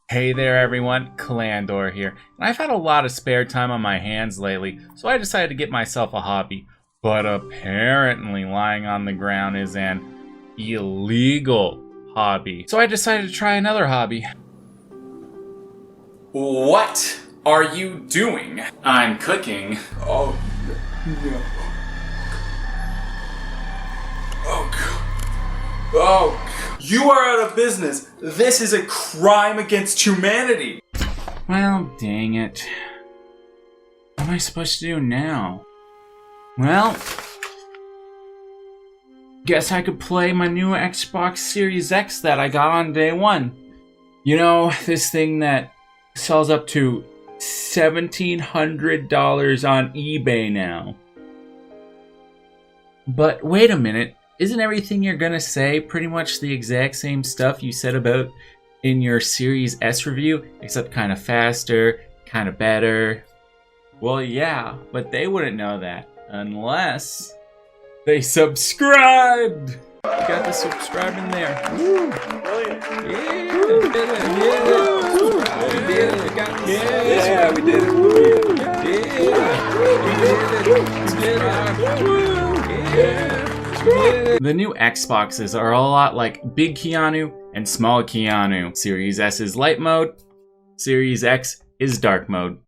Hey there everyone, Clandor here, and I've had a lot of spare time on my hands lately, so I decided to get myself a hobby. But apparently lying on the ground is an illegal hobby. So I decided to try another hobby. What are you doing? I'm cooking. Oh, no. Oh, God. Oh, you are out of business. This is a crime against humanity. Well, dang it. What am I supposed to do now? Well, guess I could play my new Xbox Series X that I got on day one. You know, this thing that sells up to $1,700 on eBay now. But wait a minute. Isn't everything you're gonna say pretty much the exact same stuff you said about in your Series S review, except kind of faster, kind of better? Well, yeah, but they wouldn't know that unless they subscribed. You got the subscribe in there. Woo. Brilliant. Yeah, we did it. Yeah, we did it. The new Xboxes are a lot like Big Keanu and Small Keanu. Series S is light mode, Series X is dark mode.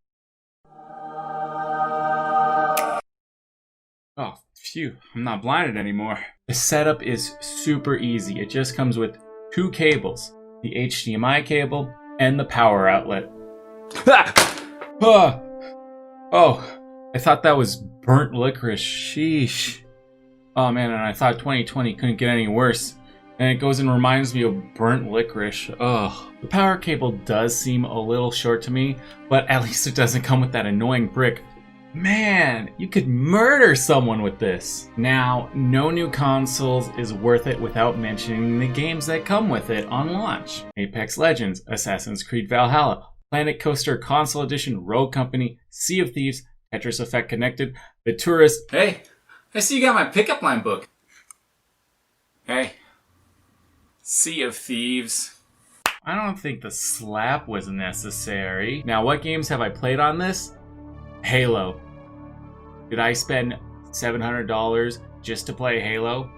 Oh, phew, I'm not blinded anymore. The setup is super easy. It just comes with two cables, the HDMI cable and the power outlet. Oh, I thought that was burnt licorice. Sheesh. Oh man, and I thought 2020 couldn't get any worse. And it goes and reminds me of burnt licorice. Ugh. The power cable does seem a little short to me, but at least it doesn't come with that annoying brick. Man, you could murder someone with this. Now, no new consoles is worth it without mentioning the games that come with it on launch. Apex Legends, Assassin's Creed Valhalla, Planet Coaster Console Edition, Rogue Company, Sea of Thieves, Tetris Effect Connected, The Tourist. Hey, I see you got my pickup line book. Hey, Sea of Thieves. I don't think the slap was necessary. Now, what games have I played on this? Halo. Did I spend $700 just to play Halo?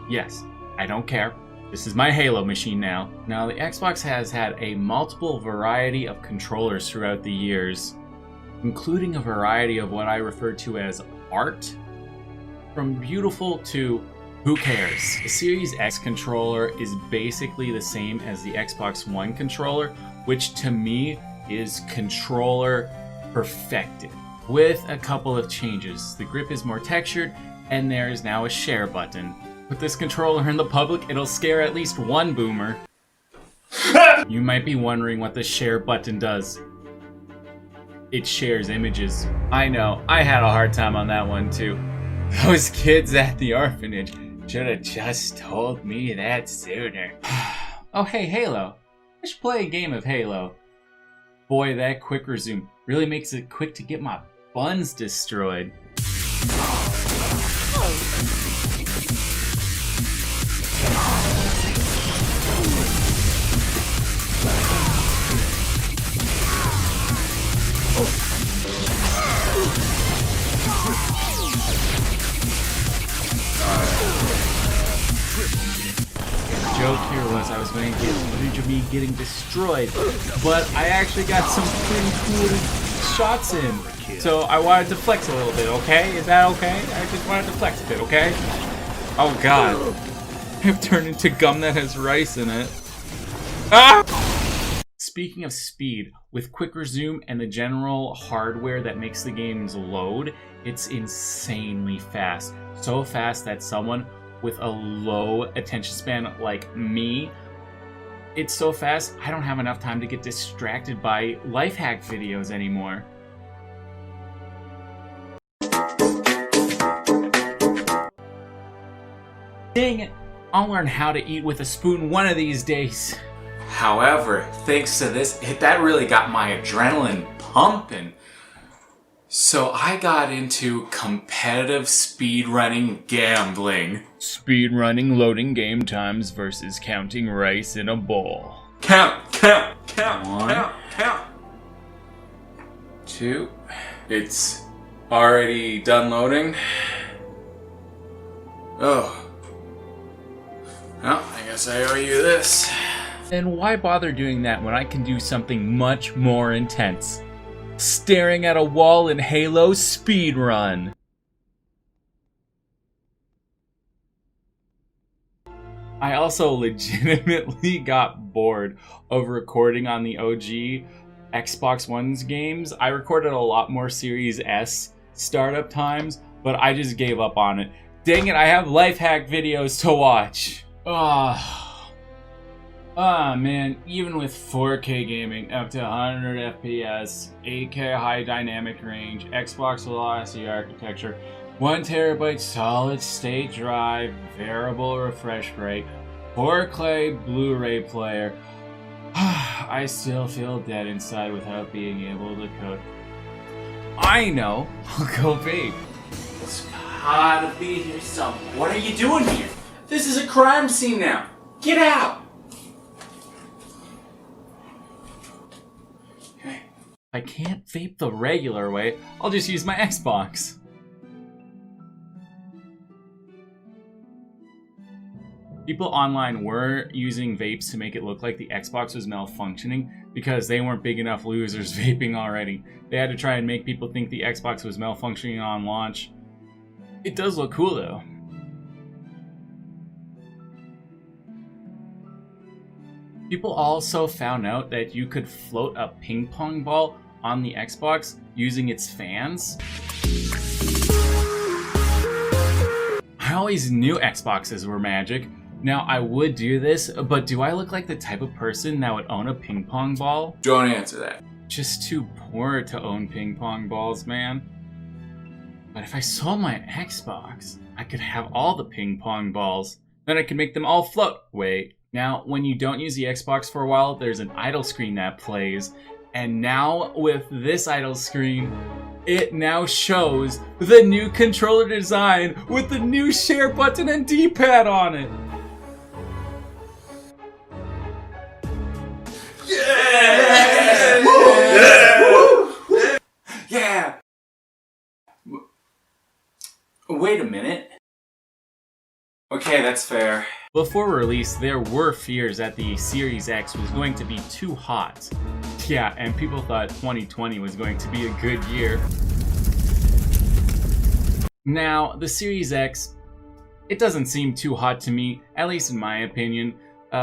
Yes, I don't care. This is my Halo machine now. Now, the Xbox has had a multiple variety of controllers throughout the years, including a variety of what I refer to as art, from beautiful to who cares. The Series X controller is basically the same as the Xbox One controller, which to me is controller perfected, with a couple of changes. The grip is more textured, and there is now a share button. Put this controller in the public, it'll scare at least one boomer. You might be wondering what the share button does. It shares images. I know, I had a hard time on that one too. Those kids at the orphanage should have just told me that sooner. Oh hey, Halo. I should play a game of Halo. Boy, that quick resume really makes it quick to get my buns destroyed. The joke here was I was going to get footage of me getting destroyed, but I actually got some pretty cool shots in. So I wanted to flex a little bit, okay? Is that okay? I just wanted to flex a bit, okay? Oh god. I've turned into gum that has rice in it. Ah! Speaking of speed, with quick resume and the general hardware that makes the games load, it's insanely fast. So fast that someone with a low attention span like me, it's so fast I don't have enough time to get distracted by life hack videos anymore. Dang it, I'll learn how to eat with a spoon one of these days. However, thanks to this, that really got my adrenaline pumping. So I got into competitive speedrunning gambling. Speedrunning loading game times versus counting rice in a bowl. Count Count. 2. It's already done loading. Oh. Well, I guess I owe you this. And why bother doing that when I can do something much more intense? Staring at a wall in Halo speedrun. I also legitimately got bored of recording on the OG Xbox One's games. I recorded a lot more Series S startup times, but I just gave up on it. Dang it, I have life hack videos to watch. Man, even with 4K gaming up to 100 FPS, 8K high dynamic range, Xbox Velocity architecture, 1 terabyte solid state drive, variable refresh rate, 4K Blu-ray player, I still feel dead inside without being able to cook. I know, I'll go vape. It's gotta be here somewhere. What are you doing here? This is a crime scene now. Get out! Okay. I can't vape the regular way, I'll just use my Xbox. People online were using vapes to make it look like the Xbox was malfunctioning because they weren't big enough losers vaping already. They had to try and make people think the Xbox was malfunctioning on launch. It does look cool though. People also found out that you could float a ping pong ball on the Xbox using its fans. I always knew Xboxes were magic. Now, I would do this, but do I look like the type of person that would own a ping pong ball? Don't answer that. Just too poor to own ping pong balls, man. But if I sold my Xbox, I could have all the ping pong balls. Then I could make them all float. Wait. Now, when you don't use the Xbox for a while, there's an idle screen that plays. And now, with this idle screen, it now shows the new controller design with the new share button and D-pad on it. Yeah! Wait a minute. Okay, that's fair. Before release, there were fears that the Series X was going to be too hot. Yeah, and people thought 2020 was going to be a good year. Now, the Series X, it doesn't seem too hot to me, at least in my opinion.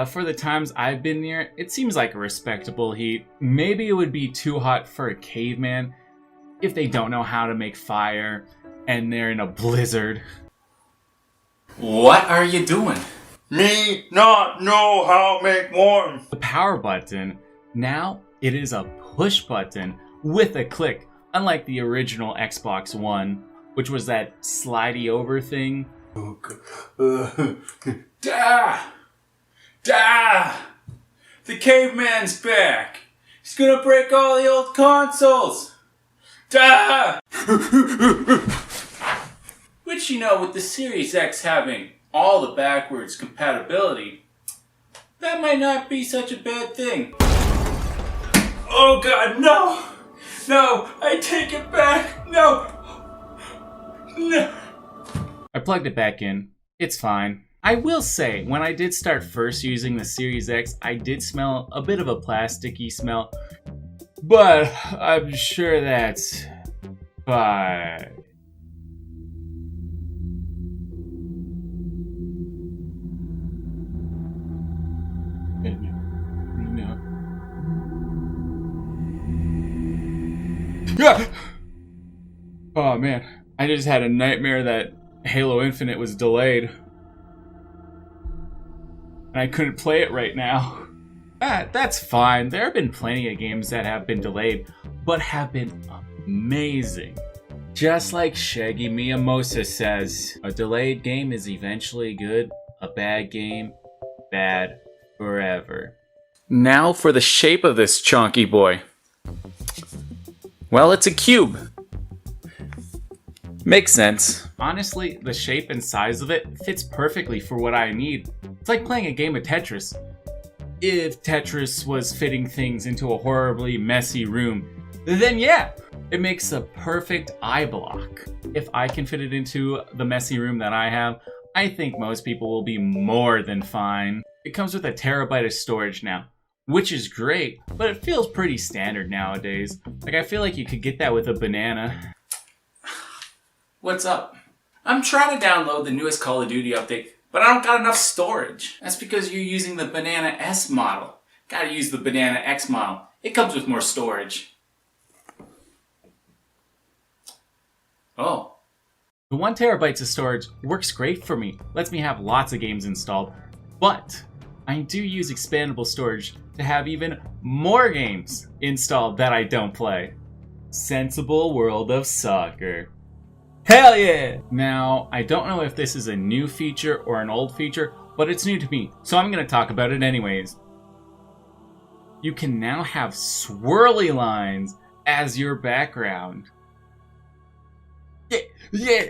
For the times I've been near, it seems like a respectable heat. Maybe it would be too hot for a caveman if they don't know how to make fire and they're in a blizzard. What are you doing? Me not know how make warm. The power button, now it is a push button with a click, unlike the original Xbox One, which was that slidey over thing. The caveman's back! He's gonna break all the old consoles! Which, you know, with the Series X having all the backwards compatibility, that might not be such a bad thing. Oh god, no! No, I take it back! No! No! I plugged it back in. It's fine. I will say, when I did start first using the Series X, I did smell a bit of a plasticky smell. But I'm sure that's fine. Oh man, I just had a nightmare that Halo Infinite was delayed. And I couldn't play it right now. That's fine. There have been plenty of games that have been delayed, but have been amazing. Just like Shaggy Miyamoto says, a delayed game is eventually good, a bad game, bad forever. Now for the shape of this chunky boy. Well, it's a cube. Makes sense. Honestly, the shape and size of it fits perfectly for what I need. It's like playing a game of Tetris. if Tetris was fitting things into a horribly messy room, then yeah, it makes a perfect eye block. If I can fit it into the messy room that I have, I think most people will be more than fine. It comes with a terabyte of storage now, which is great, but it feels pretty standard nowadays. Like, I feel like you could get that with a banana. What's up? I'm trying to download the newest Call of Duty update, but I don't got enough storage. That's because you're using the Banana S model. Gotta use the Banana X model. It comes with more storage. Oh. The 1 terabyte of storage works great for me, lets me have lots of games installed, but I do use expandable storage to have even more games installed that I don't play. Sensible world of soccer. Hell yeah! Now, I don't know if this is a new feature or an old feature, but it's new to me, so I'm going to talk about it anyways. You can now have swirly lines as your background. Yeah!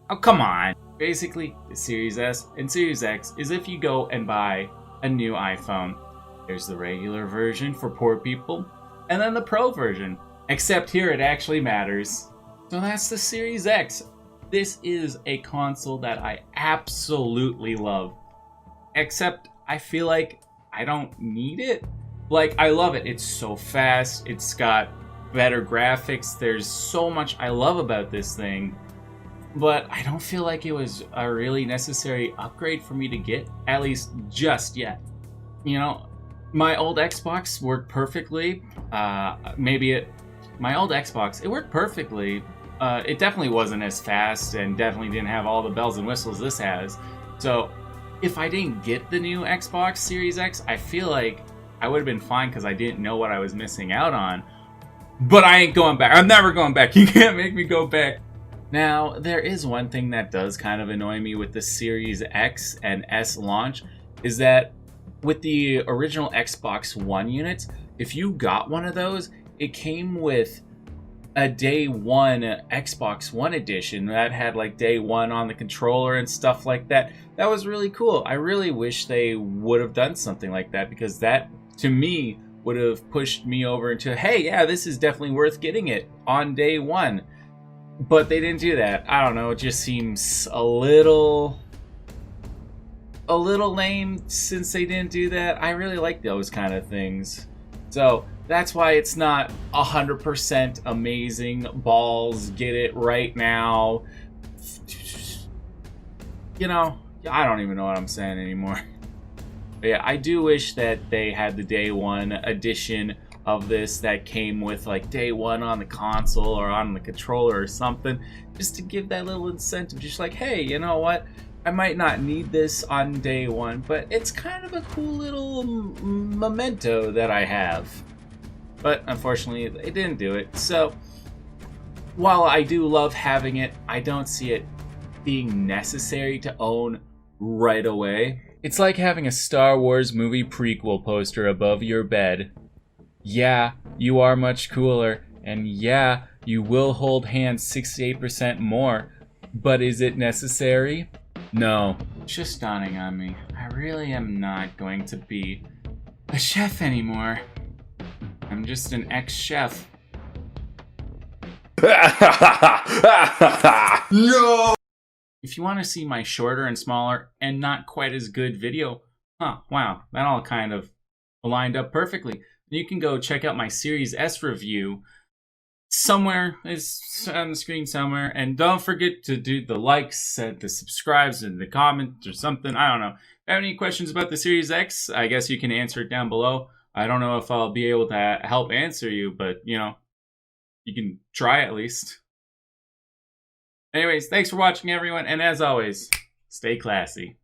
Oh, come on. Basically, the Series S and Series X is if you go and buy a new iPhone. There's the regular version for poor people, and then the Pro version. Except here it actually matters. So that's the Series X. This is a console that I absolutely love. Except I feel like I don't need it. Like, I love it. It's so fast. It's got better graphics. There's so much I love about this thing. But I don't feel like it was a really necessary upgrade for me to get, at least just yet. You know, my old Xbox worked perfectly. My old Xbox, it worked perfectly. It definitely wasn't as fast and definitely didn't have all the bells and whistles this has. So if I didn't get the new Xbox Series X, I feel like I would have been fine because I didn't know what I was missing out on. But I ain't going back. I'm never going back. You can't make me go back. Now, there is one thing that does kind of annoy me with the Series X and S launch, is that with the original Xbox One units, if you got one of those, it came with a day one Xbox One edition that had like day one on the controller and stuff like that. That was really cool. I really wish they would have done something like that, because that, to me, would have pushed me over into, hey, yeah, this is definitely worth getting it on day one. But they didn't do that. I don't know, it just seems a little lame since they didn't do that. I really like those kind of things. So that's why it's not 100% amazing. Balls, get it right now. You know, I don't even know what I'm saying anymore. But yeah, I do wish that they had the day one edition of this that came with like day one on the console or on the controller or something, just to give that little incentive. Just like, hey, you know what? I might not need this on day one, but it's kind of a cool little memento that I have. But unfortunately, they didn't do it. So while I do love having it, I don't see it being necessary to own right away. It's like having a Star Wars movie prequel poster above your bed. Yeah, you are much cooler, and yeah, you will hold hands 68% more, but is it necessary? No. It's just dawning on me. I really am not going to be a chef anymore. I'm just an ex-chef. No! If you want to see my shorter and smaller and not quite as good video, wow, that all kind of lined up perfectly. You can go check out my Series S review. Somewhere, it's on the screen somewhere. And don't forget to do the likes and the subscribes and the comments or something. I don't know. If you have any questions about the Series X, I guess you can answer it down below. I don't know if I'll be able to help answer you, but, you know, you can try at least. Anyways, thanks for watching, everyone. And as always, stay classy.